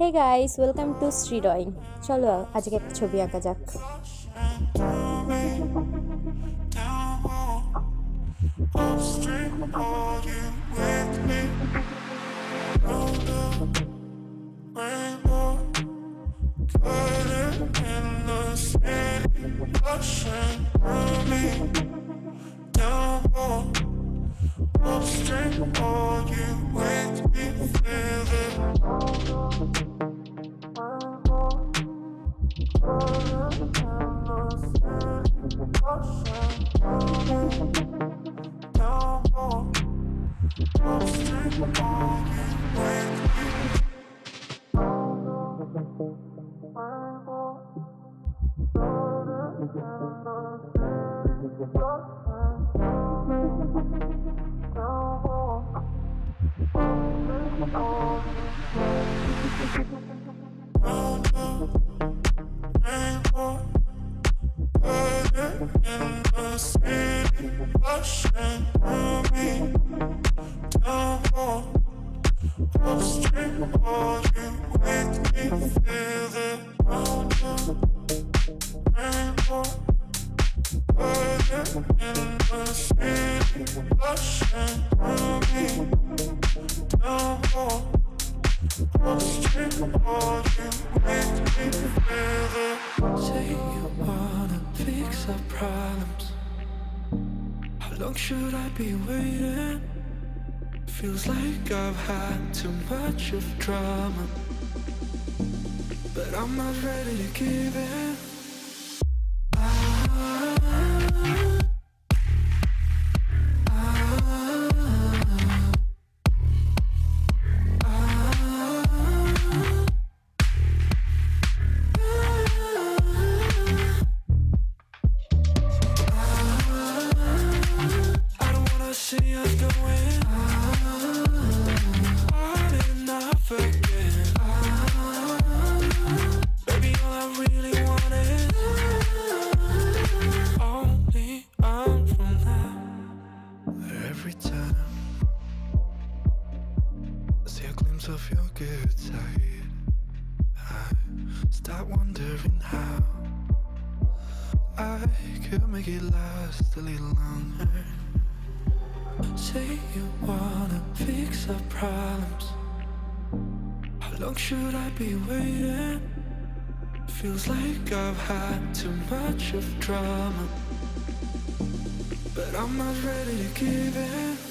Hey guys, welcome to Shri drawing. চলো আজকে একটা ছবি আঁকা যাক। Say you wanna fix our problems. How long should I be waiting? Feels like I've had too much of drama, but I'm not ready to give in. See us going on and off again. Baby, all I really want is only on from now. Every time I see a glimpse of your good side, I start wondering how I could make it last a little longer. Say you wanna fix our problems. How long should I be waiting? Feels like I've had too much of drama, but I'm not ready to give in.